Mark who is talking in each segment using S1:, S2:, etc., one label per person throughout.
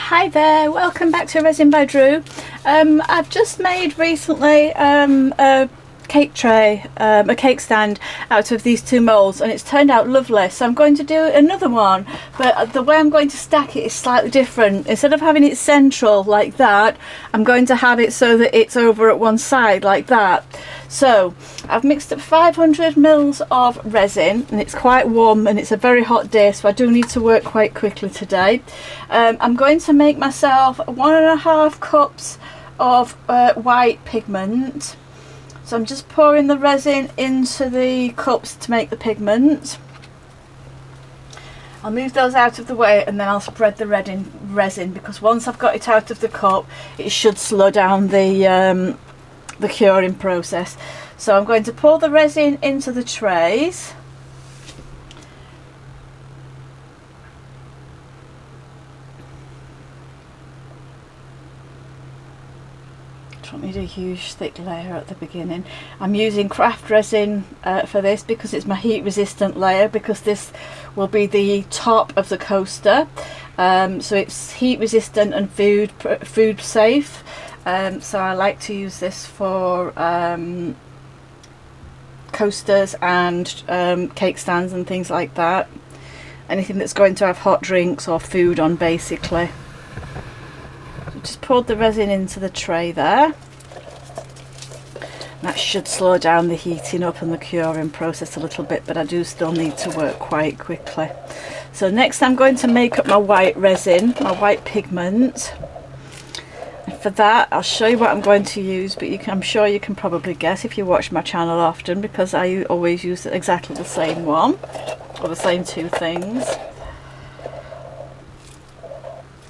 S1: Hi there, welcome back to Resin by Drew. I've just made recently a cake tray, a cake stand out of these two moulds, and it's turned out lovely. So I'm going to do another one, but the way I'm going to stack it is slightly different. Instead of having it central like that, I'm going to have it so that it's over at one side like that. So I've mixed up 500 mils of resin, and it's quite warm and it's a very hot day, so I do need to work quite quickly today. I'm going to make myself 1.5 cups of white pigment. So I'm just pouring the resin into the cups to make the pigment. I'll move those out of the way and then I'll spread the resin, because once I've got it out of the cup it should slow down the curing process. So I'm going to pour the resin into the trays. Don't need a huge thick layer at the beginning. I'm using craft resin for this because it's my heat resistant layer, because this will be the top of the coaster, so it's heat resistant and food safe. So I like to use this for coasters and cake stands and things like that. Anything that's going to have hot drinks or food on, basically. Just poured the resin into the tray there. That should slow down the heating up and the curing process a little bit, but I do still need to work quite quickly. So next I'm going to make up my white resin, my white pigment. And for that I'll show you what I'm going to use, but I'm sure you can probably guess if you watch my channel often, because I always use exactly the same one, or the same two things.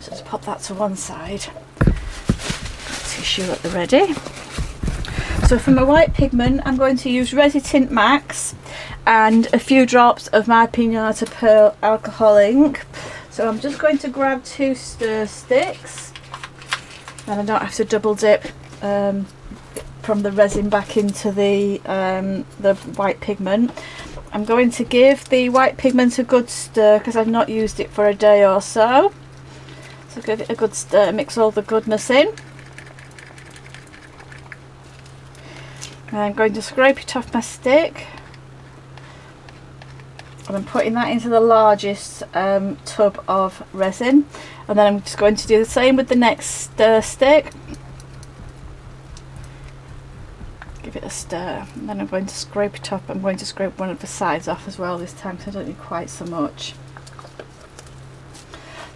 S1: So just pop that to one side. Tissue at the ready. So for my white pigment I'm going to use Resi-Tint Max and a few drops of my Pinata Pearl alcohol ink. So I'm just going to grab 2 stir sticks, and I don't have to double dip from the resin back into the white pigment. I'm going to give the white pigment a good stir because I've not used it for a day or so. So give it a good stir, mix all the goodness in. And I'm going to scrape it off my stick, and I'm putting that into the largest tub of resin, and then I'm just going to do the same with the next stir stick. Give it a stir, and then I'm going to scrape it up. I'm going to scrape one of the sides off as well this time, because I don't need quite so much.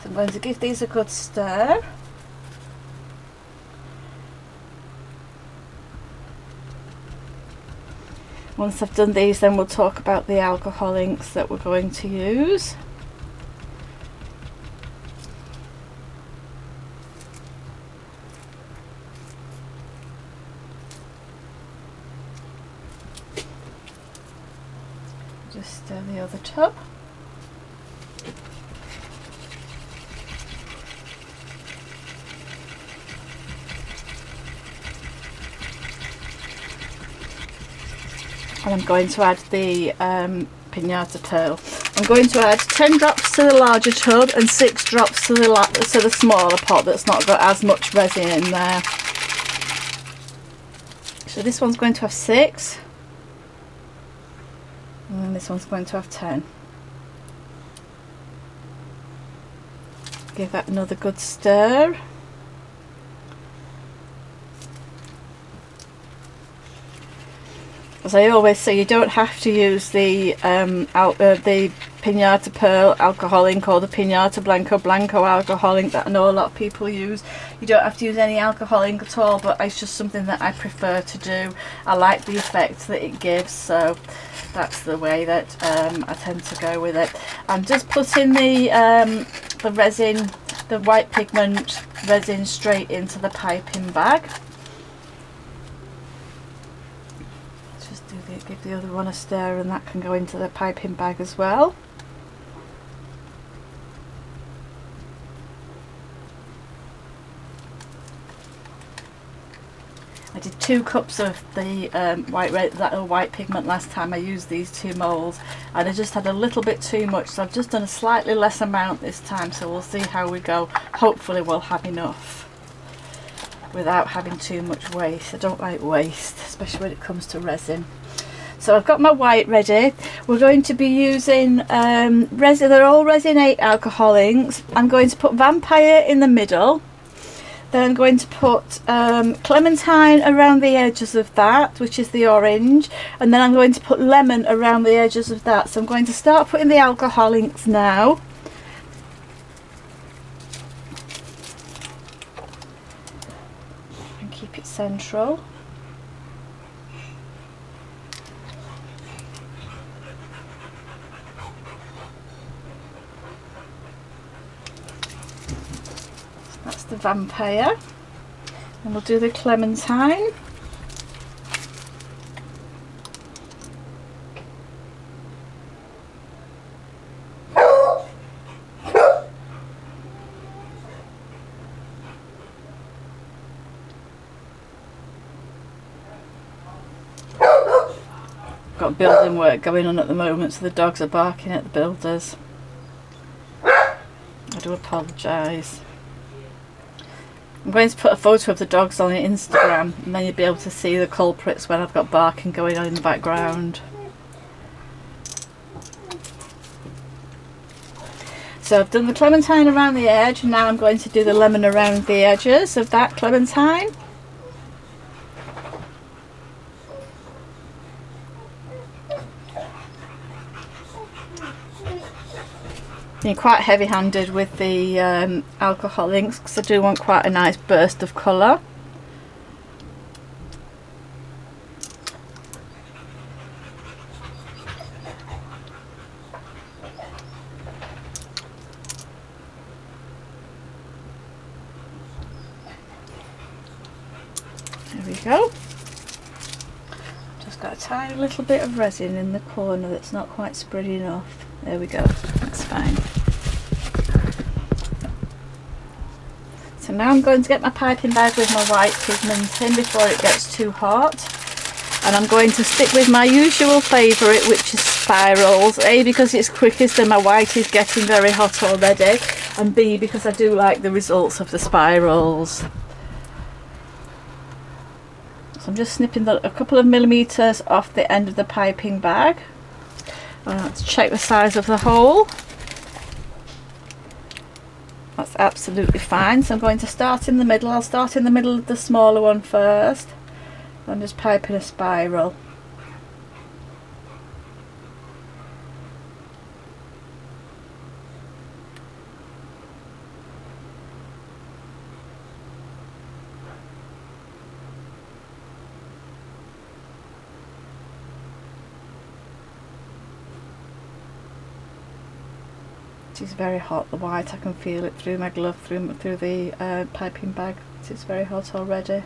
S1: So I'm going to give these a good stir. Once I've done these, then we'll talk about the alcohol inks that we're going to use. Just stir the other tub. And I'm going to add the Pinata Pearl. I'm going to add 10 drops to the larger tub and 6 drops to the smaller pot that's not got as much resin in there. So this one's going to have 6, and then this one's going to have 10. Give that another good stir. As I always say, you don't have to use the Pinata Pearl alcohol ink or the Pinata Blanco alcohol ink that I know a lot of people use. You don't have to use any alcohol ink at all, but it's just something that I prefer to do. I like the effect that it gives, so that's the way that I tend to go with it. I'm just putting the resin, the white pigment resin, straight into the piping bag. Give the other one a stir, and that can go into the piping bag as well. did 2 cups of the white pigment last time I used these 2 moulds, and I just had a little bit too much, so I've just done a slightly less amount this time, so we'll see how we go. Hopefully we'll have enough without having too much waste. I don't like waste, especially when it comes to resin. So I've got my white ready. We're going to be using resin. They're all Resin8 alcohol inks. I'm going to put Vampire in the middle. Then I'm going to put Clementine around the edges of that, which is the orange, and then I'm going to put Lemon around the edges of that. So I'm going to start putting the alcohol inks now. And keep it central. That's the Vampire, and we'll do the Clementine. Got building work going on at the moment, so the dogs are barking at the builders. I do apologise. I'm going to put a photo of the dogs on Instagram, and then you'll be able to see the culprits when I've got barking going on in the background. So I've done the Clementine around the edge, and now I'm going to do the Lemon around the edges of that Clementine. Being quite heavy-handed with the alcohol inks, because I do want quite a nice burst of colour. There we go. Just got a tiny little bit of resin in the corner that's not quite spread enough. There we go, that's fine. So now I'm going to get my piping bag with my white pigment in before it gets too hot. And I'm going to stick with my usual favourite, which is spirals. A, because it's quickest and my white is getting very hot already. And B, because I do like the results of the spirals. So I'm just snipping a couple of millimetres off the end of the piping bag. Let's check the size of the hole. That's absolutely fine. So I'm going to start in the middle. I'll start in the middle of the smaller one first. I'm just piping a spiral. It's very hot, the white. I can feel it through my glove, through the piping bag. It's very hot already,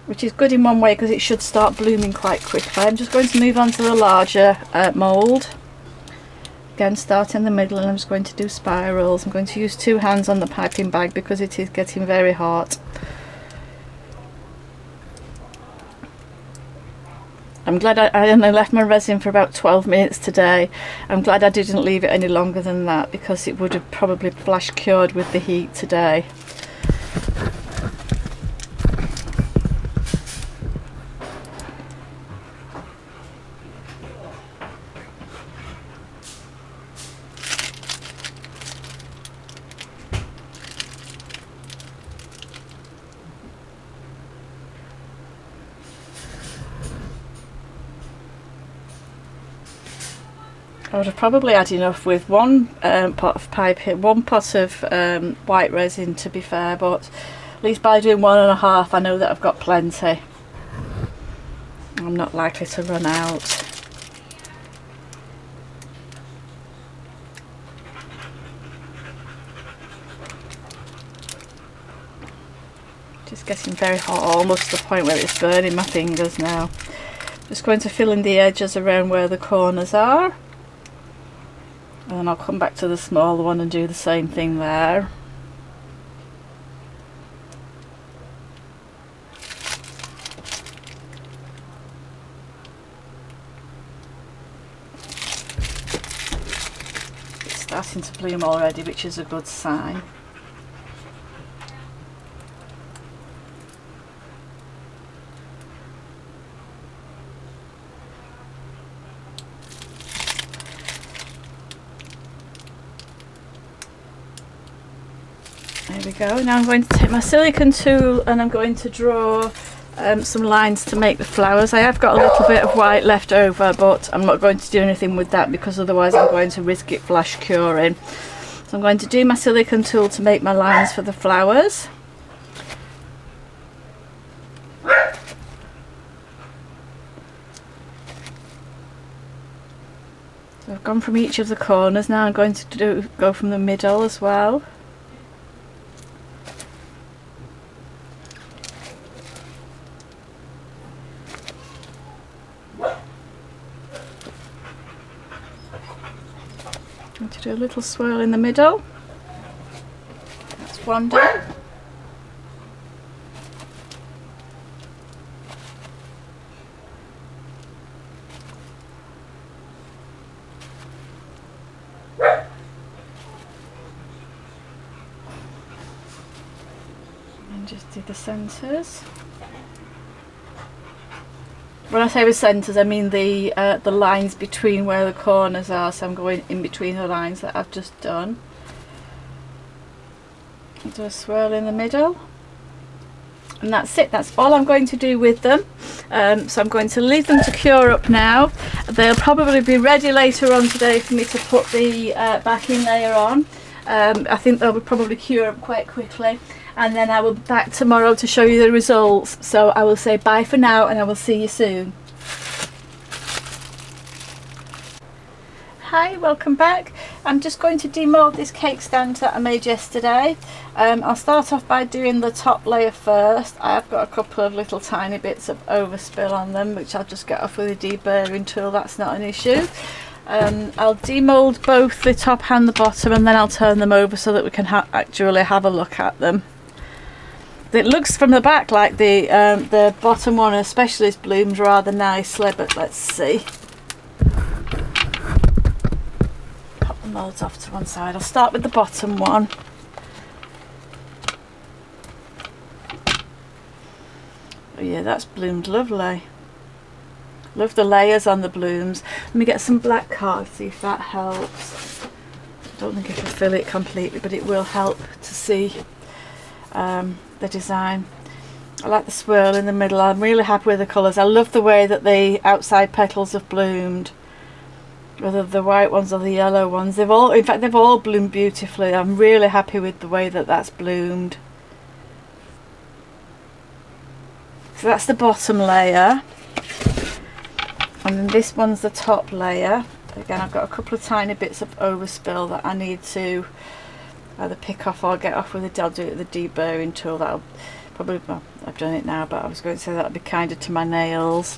S1: which is good in one way because it should start blooming quite quickly. I'm just going to move on to the larger mould. Again, start in the middle, and I'm just going to do spirals. I'm going to use 2 hands on the piping bag because it is getting very hot. I'm glad I only left my resin for about 12 minutes today. I'm glad I didn't leave it any longer than that, because it would have probably flash cured with the heat today. I would have probably had enough with one pot of white resin, to be fair, but at least by doing 1.5 I know that I've got plenty. I'm not likely to run out. Just getting very hot, almost to the point where it's burning my fingers now. Just going to fill in the edges around where the corners are. And then I'll come back to the smaller one and do the same thing there. starting to bloom already, which is a good sign. There we go. Now I'm going to take my silicone tool and I'm going to draw some lines to make the flowers. I have got a little bit of white left over, but I'm not going to do anything with that because otherwise I'm going to risk it flash curing. So I'm going to do my silicone tool to make my lines for the flowers. So I've gone from each of the corners. Now I'm going to go from the middle as well. Going to do a little swirl in the middle. That's one done. And just do the centres. When I say with centres, I mean the lines between where the corners are, so I'm going in between the lines that I've just done. Do a swirl in the middle. And that's it, that's all I'm going to do with them. So I'm going to leave them to cure up now. They'll probably be ready later on today for me to put the backing layer on. I think they'll probably cure up quite quickly. And then I will be back tomorrow to show you the results. So I will say bye for now and I will see you soon. Hi, welcome back. I'm just going to demold this cake stand that I made yesterday. I'll start off by doing the top layer first. I have got a couple of little tiny bits of overspill on them, which I'll just get off with a deburring tool, that's not an issue. I'll demold both the top and the bottom and then I'll turn them over so that we can actually have a look at them. It looks from the back like the bottom one especially is bloomed rather nicely, but let's see. Pop the moulds off to one side. I'll start with the bottom one. Oh yeah, that's bloomed lovely. Love the layers on the blooms. Let me get some black card, see if that helps. I don't think it'll fill it completely, but it will help to see the design. I like the swirl in the middle. I'm really happy with the colours. I love the way that the outside petals have bloomed, whether the white ones or the yellow ones. They've all, in fact, they've all bloomed beautifully. I'm really happy with the way that that's bloomed. So that's the bottom layer. And then this one's the top layer. Again, I've got a couple of tiny bits of overspill that I need to either pick off or get off with I'll do it with the deburring tool. That'll probably, well, I've done it now, but I was going to say that'll be kinder to my nails,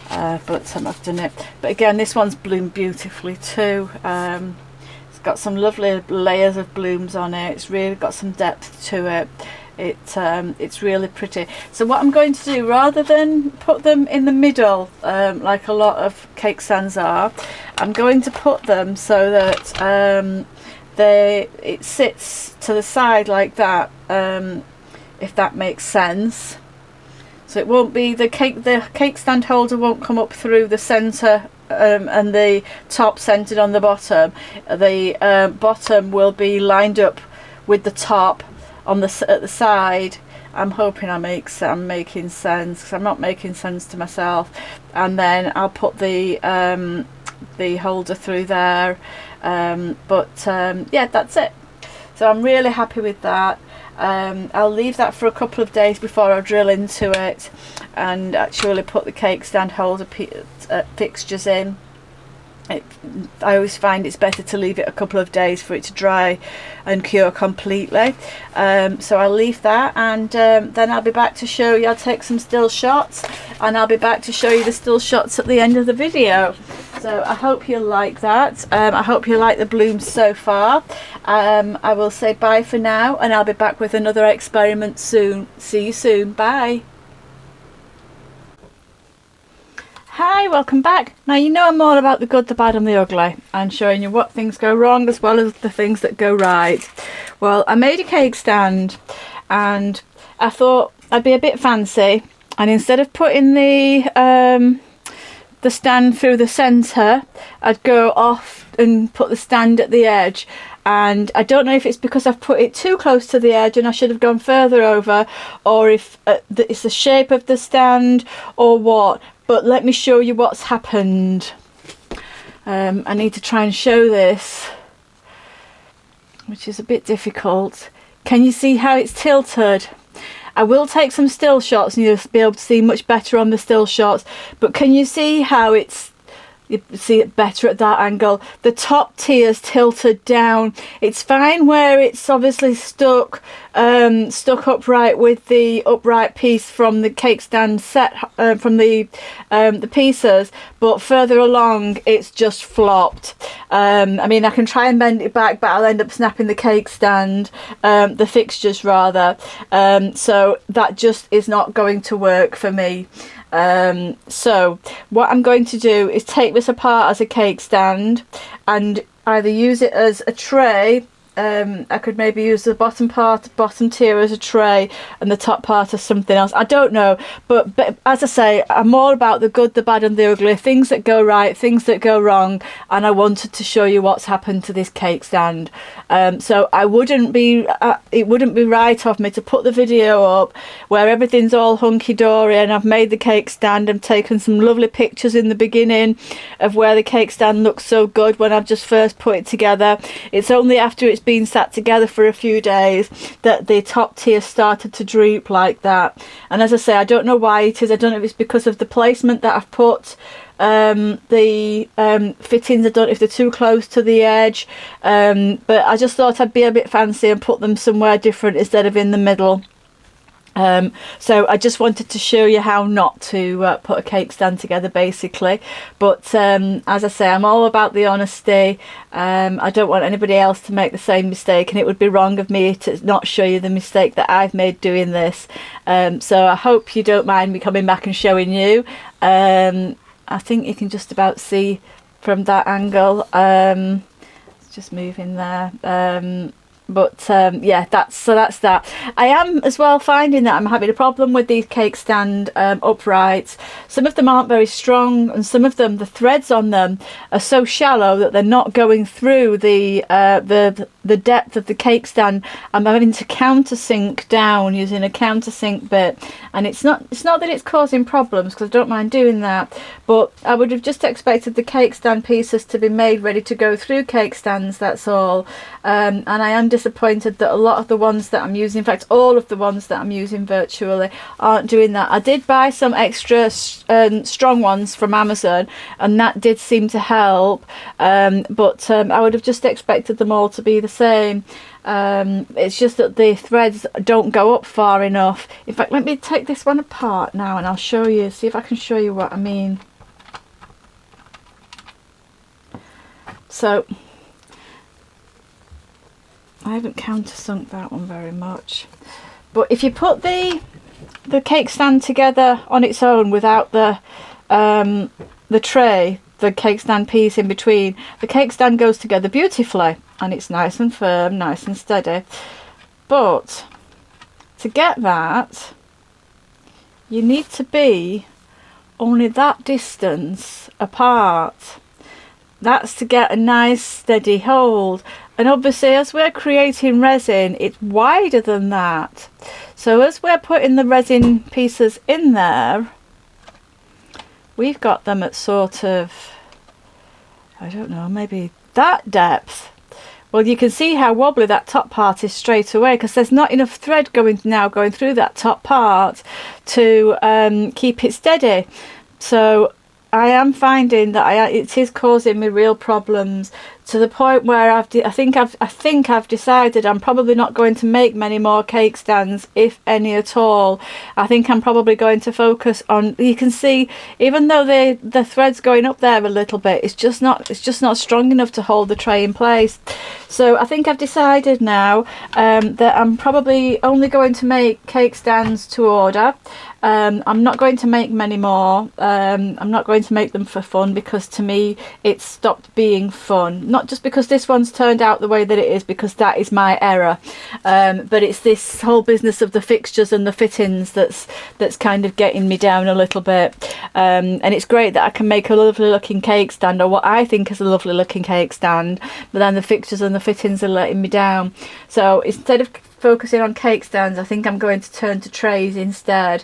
S1: but I've done it. But again, this one's bloomed beautifully too. It's got some lovely layers of blooms on it. It's really got some depth to it. It's really pretty. So what I'm going to do, rather than put them in the middle like a lot of cake stands are, I'm going to put them so that it sits to the side like that, if that makes sense. So it won't be the cake stand holder won't come up through the centre and the top centered on the bottom. The bottom will be lined up with the top on the at the side. I'm hoping I'm making sense, because I'm not making sense to myself. And then I'll put the holder through there. Yeah, that's it. So I'm really happy with that. I'll leave that for a couple of days before I drill into it and actually put the cake stand holder fixtures in. I always find it's better to leave it a couple of days for it to dry and cure completely. So I'll leave that, and then I'll be back to show you. I'll take some still shots and I'll be back to show you the still shots at the end of the video. So I hope you like that. I hope you like the blooms so far. I will say bye for now, and I'll be back with another experiment soon. See you soon. Bye. Hi, welcome back. Now you know I'm all about the good, the bad and the ugly, and showing you what things go wrong as well as the things that go right. Well, I made a cake stand and I thought I'd be a bit fancy, and instead of putting the stand through the centre, I'd go off and put the stand at the edge. And I don't know if it's because I've put it too close to the edge and I should have gone further over, or if it's the shape of the stand or what, but let me show you what's happened. I need to try and show this, which is a bit difficult. Can you see how it's tilted? I will take some still shots and you'll be able to see much better on the still shots, but can you see how it's, you see it better at that angle? The top tier's tilted down. It's fine where it's obviously stuck upright with the upright piece from the cake stand set, from the pieces, but further along it's just flopped. I mean, I can try and bend it back, but I'll end up snapping the cake stand, the fixtures rather, so that just is not going to work for me. So what I'm going to do is take this apart as a cake stand and either use it as a tray. I could maybe use the bottom tier as a tray and the top part as something else. I don't know, but as I say, I'm all about the good, the bad and the ugly, things that go right, things that go wrong, and I wanted to show you what's happened to this cake stand. So it wouldn't be right of me to put the video up where everything's all hunky-dory and I've made the cake stand and taken some lovely pictures in the beginning of where the cake stand looks so good when I've just first put it together. It's only after it's been sat together for a few days that the top tier started to droop like that, and as I say, I don't know why it is. I don't know if it's because of the placement that I've put the fittings. I don't know if they're too close to the edge, but I just thought I'd be a bit fancy and put them somewhere different instead of in the middle. So I just wanted to show you how not to put a cake stand together basically, but as I say, I'm all about the honesty. I don't want anybody else to make the same mistake, and it would be wrong of me to not show you the mistake that I've made doing this. So I hope you don't mind me coming back and showing you. I think you can just about see from that angle. Let's just move in there. But yeah, that's that. I am as well finding that I'm having a problem with these cake stand uprights. Some of them aren't very strong, and some of them, the threads on them are so shallow that they're not going through the depth of the cake stand. I'm having to countersink down using a countersink bit, and it's not that it's causing problems, because I don't mind doing that, but I would have just expected the cake stand pieces to be made ready to go through cake stands, that's all. And I am disappointed that a lot of the ones that I'm using, in fact all of the ones that I'm using virtually, aren't doing that. I did buy some extra strong ones from Amazon, and that did seem to help, but I would have just expected them all to be the same. It's just that the threads don't go up far enough. In fact, let me take this one apart now and I'll show you, see if I can show you what I mean. So I haven't countersunk that one very much, but if you put the cake stand together on its own without the tray, the cake stand piece in between, the cake stand goes together beautifully and it's nice and firm, nice and steady. But to get that, you need to be only that distance apart. That's to get a nice steady hold, and obviously as we're creating resin, it's wider than that. So as we're putting the resin pieces in there, we've got them at sort of, I don't know, maybe that depth. Well, you can see how wobbly that top part is straight away, because there's not enough thread going through that top part to keep it steady. So I am finding that it is causing me real problems, to the point where I think I've decided I'm probably not going to make many more cake stands, if any at all. I think I'm probably going to focus on, you can see, even though the thread's going up there a little bit, it's just not strong enough to hold the tray in place. So I think I've decided now that I'm probably only going to make cake stands to order. I'm not going to make many more. I'm not going to make them for fun, because to me it's stopped being fun. Not just because this one's turned out the way that it is, because that is my error, but it's this whole business of the fixtures and the fittings that's kind of getting me down a little bit. And it's great that I can make a lovely looking cake stand, or what I think is a lovely looking cake stand, but then the fixtures and the fittings are letting me down. So instead of focusing on cake stands, I think I'm going to turn to trays instead.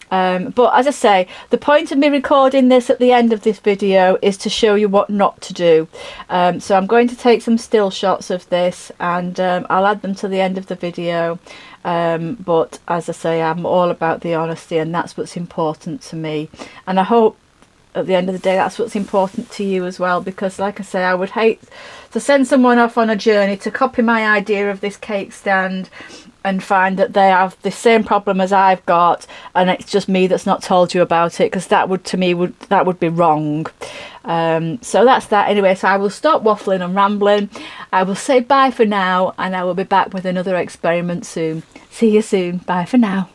S1: But as I say, the point of me recording this at the end of this video is to show you what not to do. So I'm going to take some still shots of this, and I'll add them to the end of the video. But as I say, I'm all about the honesty, and that's what's important to me. And I hope at the end of the day that's what's important to you as well, because like I say, I would hate to send someone off on a journey to copy my idea of this cake stand and find that they have the same problem as I've got, and it's just me that's not told you about it, because that would, to me, that would be wrong. So that's that anyway. So I will stop waffling and rambling. I will say bye for now, and I will be back with another experiment soon. See you soon. Bye for now.